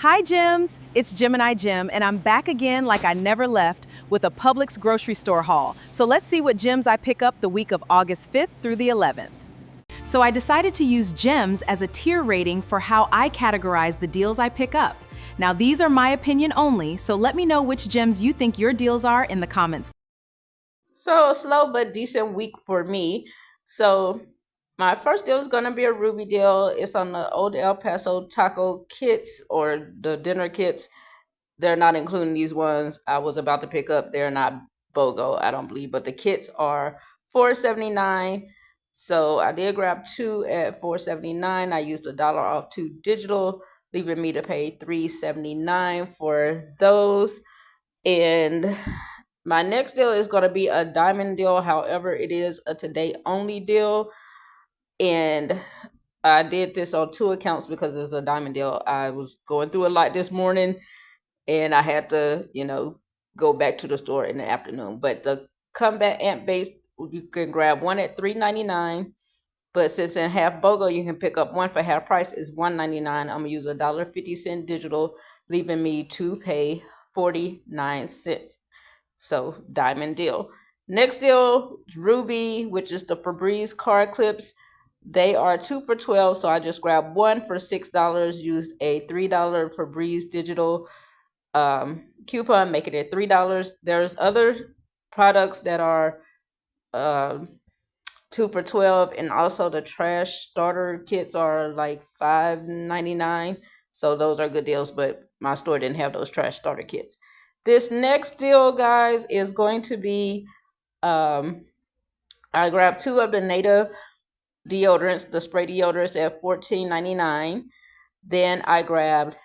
Hi, Gems! It's Gemini Gem, and I'm back again like I never left with a Publix grocery store haul. So let's see what gems I pick up the week of August 5th through the 11th. So I decided to use gems as a tier rating for how I categorize the deals I pick up. Now, these are my opinion only, so let me know which gems you think your deals are in the comments. So slow but decent week for me. So my first deal is gonna be a Ruby deal. It's on the old El Paso taco kits or the dinner kits. They're not including these ones I was about to pick up. They're not BOGO, I don't believe, but the kits are $4.79. So I did grab two at $4.79. I used $1 off two digital, leaving me to pay $3.79 for those. And my next deal is going to be a diamond deal. However, it is a today only deal. And I did this on two accounts because it's a diamond deal. I was going through a lot this morning and I had to, go back to the store in the afternoon. But the combat ant base, you can grab one at $3.99. But since in half BOGO, you can pick up one for half price is $1.99. I'm gonna use $1.50 digital, leaving me to pay 49 cents. So diamond deal. Next deal, Ruby, which is the Febreze card clips. They are 2 for 12, so I just grabbed one for $6. Used a $3 Febreze digital coupon, making it $3. There's other products that are uh, 2 for 12, and also the trash starter kits are like $5.99. So those are good deals, but my store didn't have those trash starter kits. This next deal, guys, is going to be I grabbed two of the native deodorants, the spray deodorants at $14.99. Then I grabbed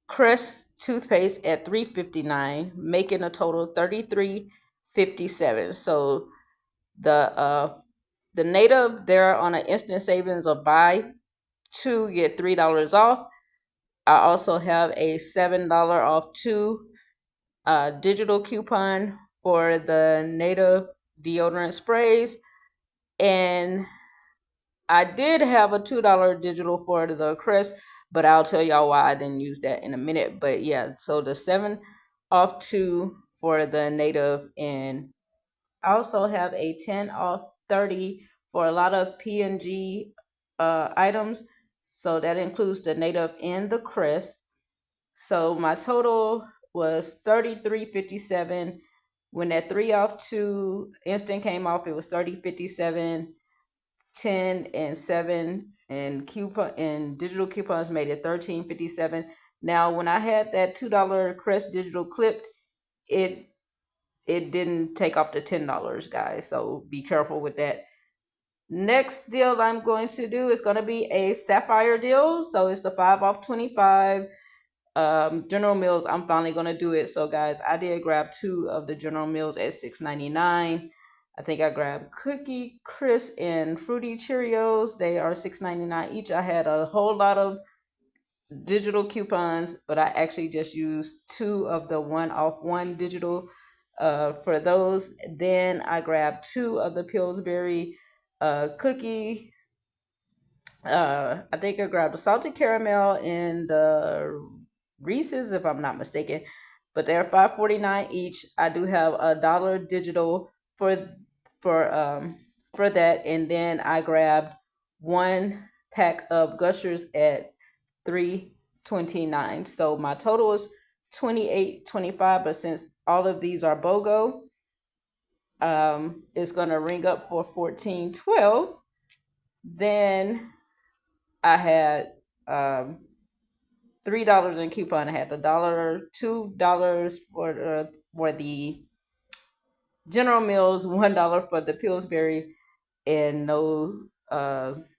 Crest toothpaste at $3.59, making a total $33.57. So the native, they're on an instant savings of buy two get $3 off. I also have a $7 off two digital coupon for the native deodorant sprays, and I did have a $2 digital for the Crest, but I'll tell y'all why I didn't use that in a minute. But yeah, so the 7 off two for the native, and I also have a 10 off 30 for a lot of P&G items. So that includes the native and the Crest. So my total was 33.57. When that 3 off 2 instant came off, it was 30.57. 10 and 7 and coupon and digital coupons made it 13.57. Now when I had that $2 Crest digital clipped, it it didn't take off the $10, guys. So be careful with that. Next deal I'm going to do is going to be a sapphire deal. So it's the 5 off 25. General Mills, I'm finally going to do it. So guys, I did grab two of the General Mills at $6.99. I think I grabbed Cookie Crisp and Fruity Cheerios. They are $6.99 each. I had a whole lot of digital coupons, but I actually just used two of the 1 off 1 digital for those. Then I grabbed two of the Pillsbury cookie. I think I grabbed the salted caramel and the Reese's, if I'm not mistaken. But they're $5.49 each. I do have $1 digital for that, and then I grabbed one pack of Gushers at $3.29. So my total is $28.25. But since all of these are BOGO, it's gonna ring up for $14.12. Then I had $3 in coupon. I had the $2 for the General Mills, $1 for the Pillsbury, and no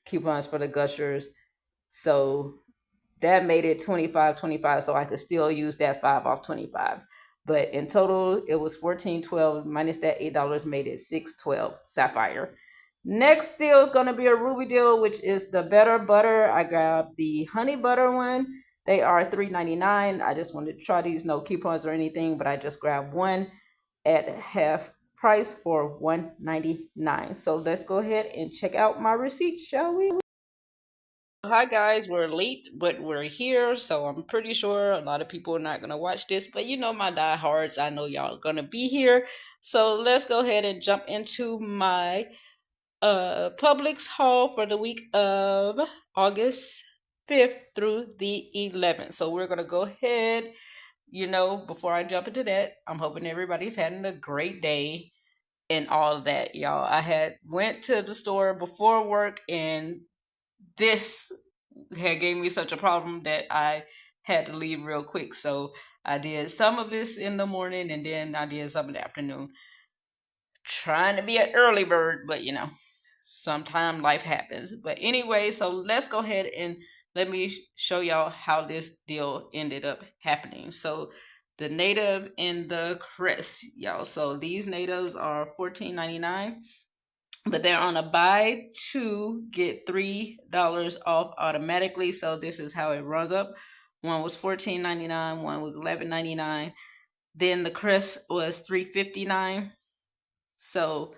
coupons for the Gushers. So that made it 25.25. So I could still use that 5 off 25. But in total, it was $14.12 minus that $8 made it $6.12 Sapphire. Next deal is going to be a Ruby deal, which is the Better Butter. I grabbed the honey butter one. They are $3.99. I just wanted to try these, no coupons or anything, but I just grabbed one at half price for $1.99. So let's go ahead and check out my receipt, shall we? Hi guys, we're late, but we're here, so I'm pretty sure a lot of people are not gonna watch this, but you know my diehards, I know y'all are gonna be here. So let's go ahead and jump into my Publix haul for the week of August 5th through the 11th. So we're gonna go ahead, before I jump into that, I'm hoping everybody's having a great day and all of that, y'all. I had went to the store before work and this had gave me such a problem that I had to leave real quick. So I did some of this in the morning and then I did some in the afternoon. Trying to be an early bird, but sometime life happens. But anyway, so let's go ahead and let me show y'all how this deal ended up happening. So the native and the crest, y'all. So these natives are $14.99, but they're on a buy two get $3 off automatically. So this is how it rung up. One was $14.99, one was $11.99. Then the crest was $3.59. So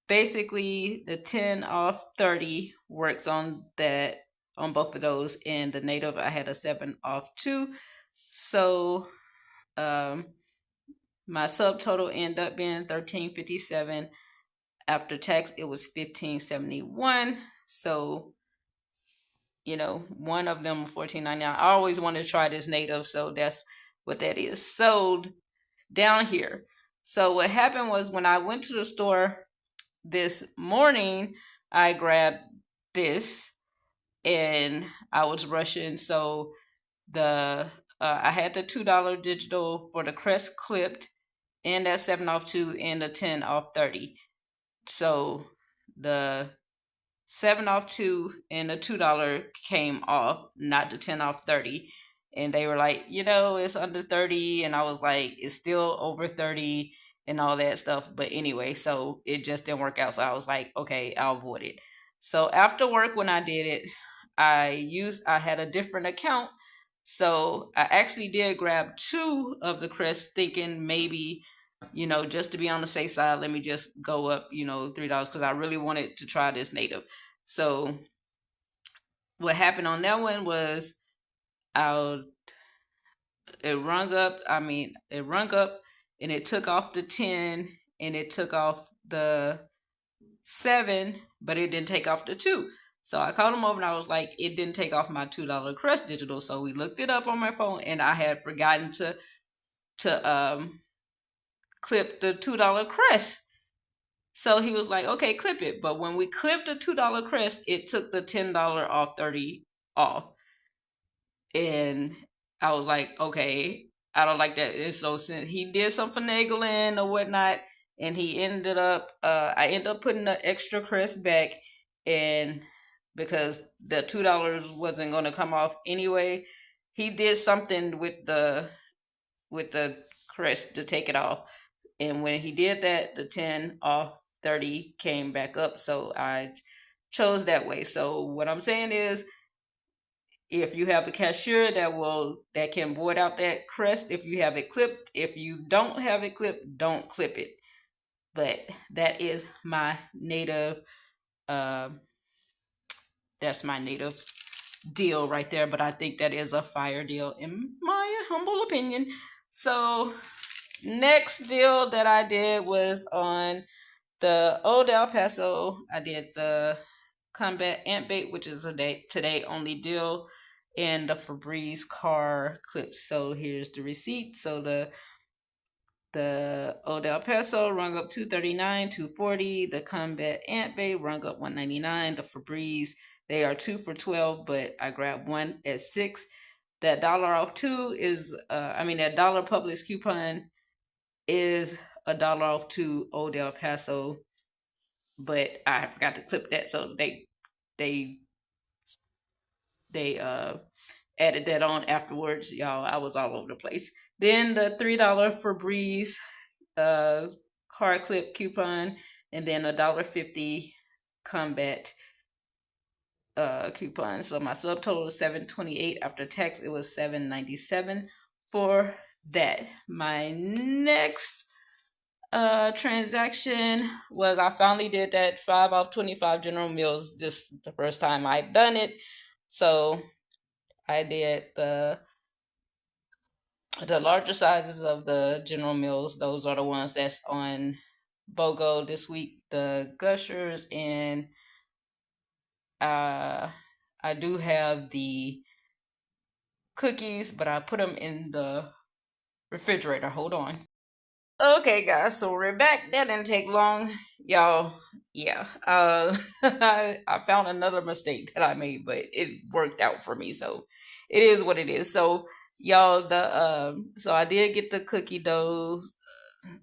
basically the 10 off 30 works on that, on both of those. And the native, I had a 7 off 2. So my subtotal ended up being $13.57. After tax, it was $15.71. So one of them $14.99. I always wanted to try this native, so that's what that is. So down here, so what happened was when I went to the store this morning, I grabbed this and I was rushing. So the I had the $2 digital for the Crest clipped and that 7 off 2 and the 10 off 30. So the 7 off 2 and the $2 came off, not the 10 off 30. And they were like, it's under 30. And I was like, it's still over 30 and all that stuff. But anyway, so it just didn't work out. So I was like, okay, I'll avoid it. So after work, when I did it, I had a different account. So I actually did grab 2 of the Crest thinking maybe, just to be on the safe side, let me just go up, $3 because I really wanted to try this native. So what happened on that one was I it rung up. It rung up and it took off the 10 and it took off the 7, but it didn't take off the 2. So I called him over and I was like, it didn't take off my $2 Crest digital. So we looked it up on my phone and I had forgotten to clip the $2 Crest. So he was like, okay, clip it. But when we clipped the $2 Crest, it took the $10 off 30 off. And I was like, okay, I don't like that. And so since he did some finagling or whatnot, and he ended up, I ended up putting the extra Crest back, and because the $2 wasn't going to come off anyway, he did something with the Crest to take it off. And when he did that, the 10 off 30 came back up. So I chose that way. So what I'm saying is, if you have a cashier that can void out that Crest, if you have it clipped, if you don't have it clipped, don't clip it. But that is my native. That's my native deal right there. But I think that is a fire deal in my humble opinion. So next deal that I did was on the Old El Paso. I did the Combat Ant Bait, which is a today only deal, and the Febreze car clips. So here's the receipt. So the Old El Paso rung up $239, $240. The Combat Ant Bait rung up $199. The Febreze, they are 2 for $12, but I grabbed one at $6. That dollar off 2 is that dollar Publix coupon is a dollar off 2 Old El Paso, but I forgot to clip that, so they added that on afterwards, y'all. I was all over the place. Then the $3 Febreze car clip coupon, and then a $1.50 Combat coupon. So my subtotal was $7.28. After tax, it was $7.97 for that. My next transaction was I finally did that 5 off 25 General Mills. This is the first time I've done it. So I did the larger sizes of the General Mills. Those are the ones that's on BOGO this week. The Gushers, and I do have the cookies, but I put them in the refrigerator. Hold on. Okay, guys, so we're back. That didn't take long, y'all. Yeah, I found another mistake that I made, but it worked out for me, so it is what it is. So, y'all, so I did get the cookie dough,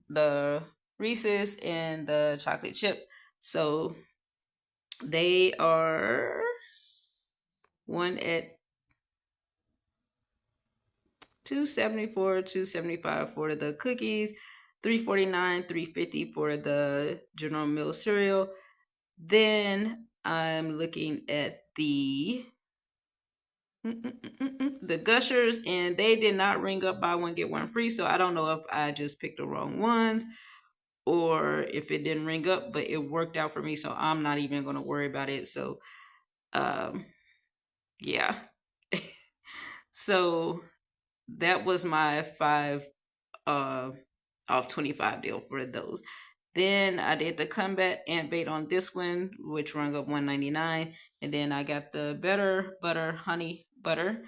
the Reese's, and the chocolate chip. So they are one at $2.74, $2.75 for the cookies, $3.49, $3.50 for the General Mills cereal. Then I'm looking at the Gushers, and they did not ring up buy one get one free. So I don't know if I just picked the wrong ones or if it didn't ring up, but it worked out for me. So I'm not even going to worry about it. So, yeah. So that was my 5 off 25 deal for those. Then I did the combat ant bait on this one, which rung up $1.99, and then I got the better butter honey butter,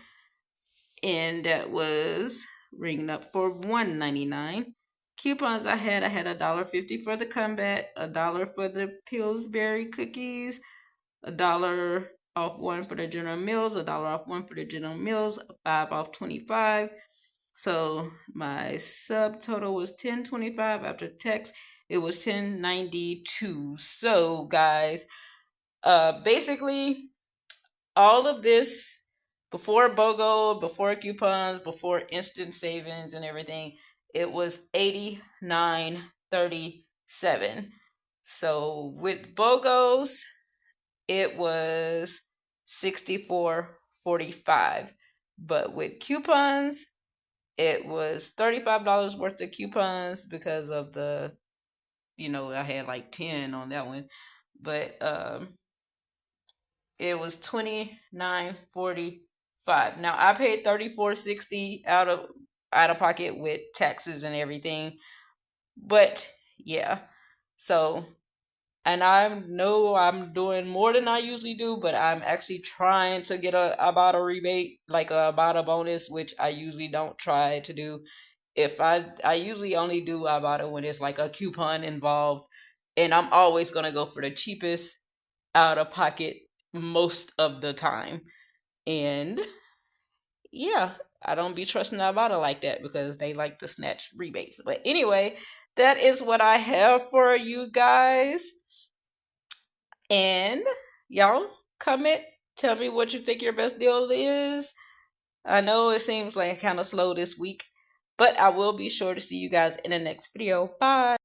and that was ringing up for $1.99. Coupons I had $1.50 for the combat, $1 for the Pillsbury cookies, $1 off one for the General Mills, $1 off one for the General Mills, 5 off 25. So my subtotal was $10.25 after tax. It was $10.92. So guys, basically all of this before BOGO, before coupons, before instant savings and everything, it was $89.37. So with BOGOs, it was $64.45. But with coupons, it was $35 worth of coupons because of the, I had like 10 on that one. But it was $29.45. Now I paid $34.60 out of pocket with taxes and everything. But yeah. So, and I know I'm doing more than I usually do, but I'm actually trying to get about a rebate, like about a bonus, which I usually don't try to do. If I usually only do about it when it's like a coupon involved, and I'm always gonna go for the cheapest out of pocket most of the time. And yeah, I don't be trusting Ibotta like that because they like to snatch rebates. But anyway, that is what I have for you guys. And y'all comment, tell me what you think your best deal is. I know it seems like kind of slow this week, but I will be sure to see you guys in the next video. Bye.